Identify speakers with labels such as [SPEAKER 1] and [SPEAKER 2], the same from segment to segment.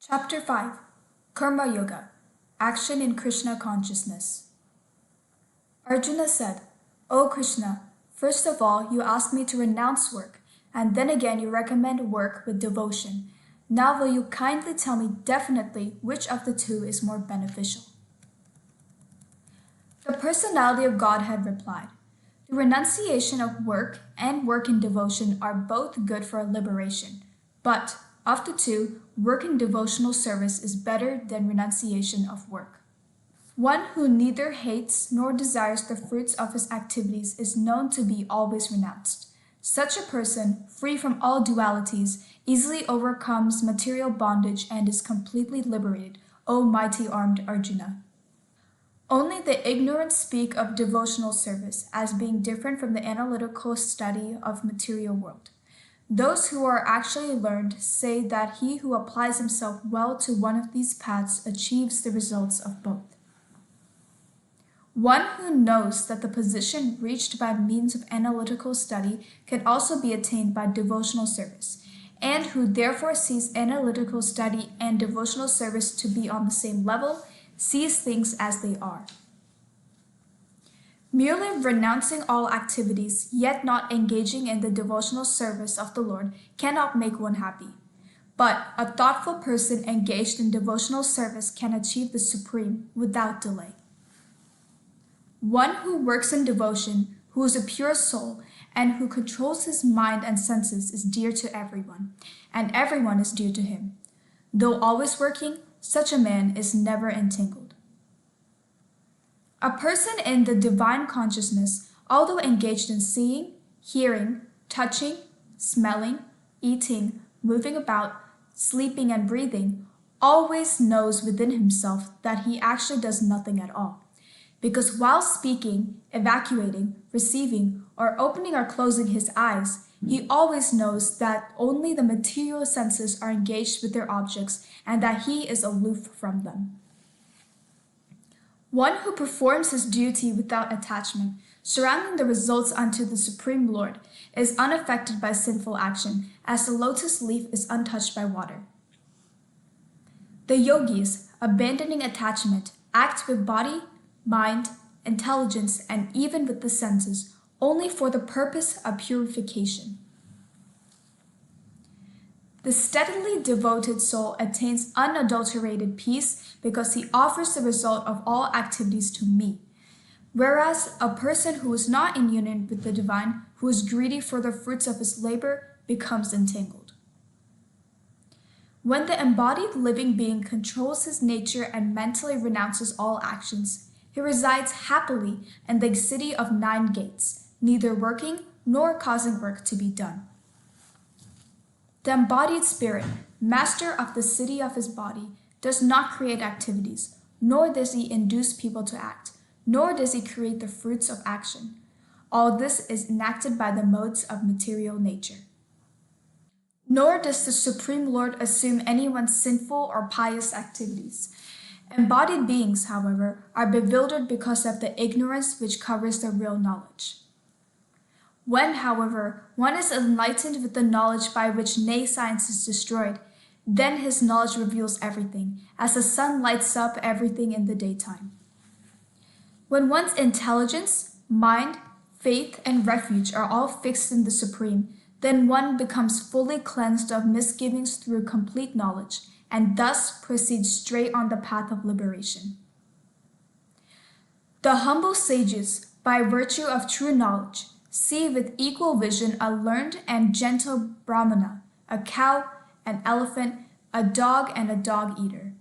[SPEAKER 1] Chapter 5 Karma Yoga Action in Krishna Consciousness. Arjuna said, O Krishna, first of all you ask me to renounce work, and then again you recommend work with devotion. Now will you kindly tell me definitely which of the two is more beneficial? The personality of Godhead replied, the renunciation of work and work in devotion are both good for liberation, but of the two, work in devotional service is better than renunciation of work. One who neither hates nor desires the fruits of his activities is known to be always renounced. Such a person, free from all dualities, easily overcomes material bondage and is completely liberated, O mighty-armed Arjuna. Only the ignorant speak of devotional service as being different from the analytical study of material world. Those who are actually learned say that he who applies himself well to one of these paths achieves the results of both. One who knows that the position reached by means of analytical study can also be attained by devotional service, and who therefore sees analytical study and devotional service to be on the same level, sees things as they are. Merely renouncing all activities, yet not engaging in the devotional service of the Lord, cannot make one happy. But a thoughtful person engaged in devotional service can achieve the supreme without delay. One who works in devotion, who is a pure soul, and who controls his mind and senses is dear to everyone, and everyone is dear to him. Though always working, such a man is never entangled. A person in the divine consciousness, although engaged in seeing, hearing, touching, smelling, eating, moving about, sleeping, and breathing, always knows within himself that he actually does nothing at all. Because while speaking, evacuating, receiving, or opening or closing his eyes, he always knows that only the material senses are engaged with their objects and that he is aloof from them. One who performs his duty without attachment, surrounding the results unto the Supreme Lord, is unaffected by sinful action, as the lotus leaf is untouched by water. The yogis, abandoning attachment, act with body, mind, intelligence, and even with the senses, only for the purpose of purification. The steadily devoted soul attains unadulterated peace because he offers the result of all activities to me, whereas a person who is not in union with the divine, who is greedy for the fruits of his labor, becomes entangled. When the embodied living being controls his nature and mentally renounces all actions, he resides happily in the city of 9 gates, neither working nor causing work to be done. The embodied spirit, master of the city of his body, does not create activities, nor does he induce people to act, nor does he create the fruits of action. All this is enacted by the modes of material nature. Nor does the Supreme Lord assume anyone's sinful or pious activities. Embodied beings, however, are bewildered because of the ignorance which covers their real knowledge. When, however, one is enlightened with the knowledge by which science is destroyed, then his knowledge reveals everything, as the sun lights up everything in the daytime. When one's intelligence, mind, faith, and refuge are all fixed in the Supreme, then one becomes fully cleansed of misgivings through complete knowledge, and thus proceeds straight on the path of liberation. The humble sages, by virtue of true knowledge, see with equal vision a learned and gentle Brahmana, a cow, an elephant, a dog, and a dog-eater.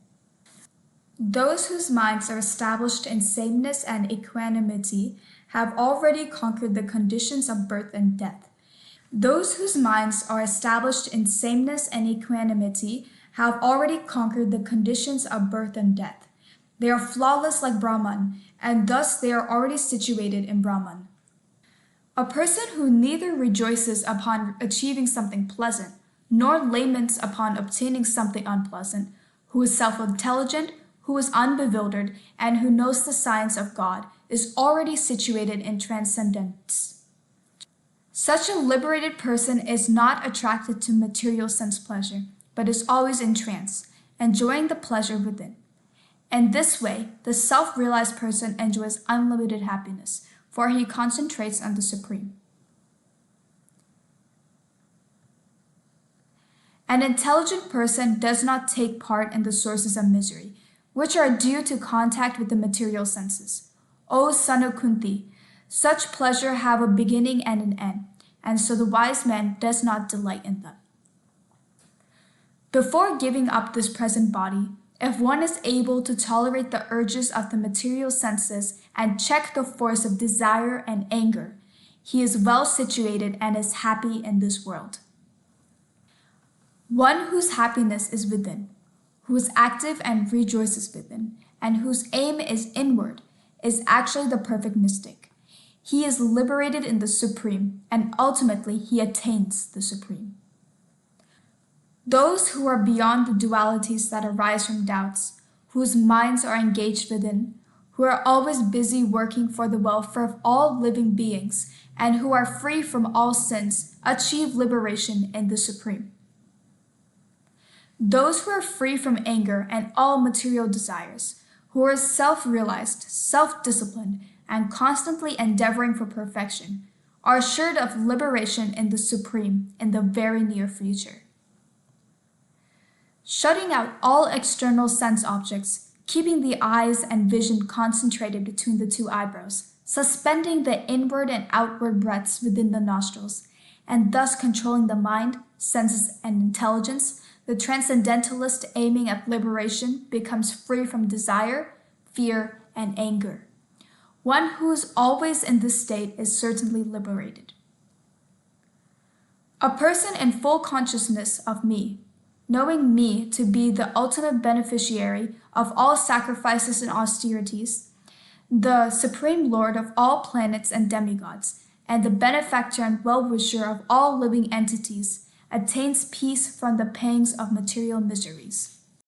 [SPEAKER 1] Those whose minds are established in sameness and equanimity have already conquered the conditions of birth and death. Those whose minds are established in sameness and equanimity have already conquered the conditions of birth and death. They are flawless like Brahman, and thus they are already situated in Brahman. A person who neither rejoices upon achieving something pleasant, nor laments upon obtaining something unpleasant, who is self-intelligent, who is unbewildered, and who knows the science of God, is already situated in transcendence. Such a liberated person is not attracted to material sense pleasure, but is always in trance, enjoying the pleasure within. In this way, the self-realized person enjoys unlimited happiness, for he concentrates on the Supreme. An intelligent person does not take part in the sources of misery, which are due to contact with the material senses. O son of Kunti, such pleasure have a beginning and an end, and so the wise man does not delight in them. Before giving up this present body, if one is able to tolerate the urges of the material senses and check the force of desire and anger, he is well situated and is happy in this world. One whose happiness is within, who is active and rejoices within, and whose aim is inward, is actually the perfect mystic. He is liberated in the Supreme, and ultimately he attains the Supreme. Those who are beyond the dualities that arise from doubts, whose minds are engaged within, who are always busy working for the welfare of all living beings, and who are free from all sins, achieve liberation in the Supreme. Those who are free from anger and all material desires, who are self-realized, self-disciplined, and constantly endeavoring for perfection, are assured of liberation in the Supreme in the very near future. Shutting out all external sense objects, keeping the eyes and vision concentrated between the two eyebrows, suspending the inward and outward breaths within the nostrils, and thus controlling the mind, senses, and intelligence, the transcendentalist aiming at liberation becomes free from desire, fear, and anger. One who is always in this state is certainly liberated. A person in full consciousness of me, knowing me to be the ultimate beneficiary of all sacrifices and austerities, the Supreme Lord of all planets and demigods, and the benefactor and well-wisher of all living entities, attains peace from the pangs of material miseries.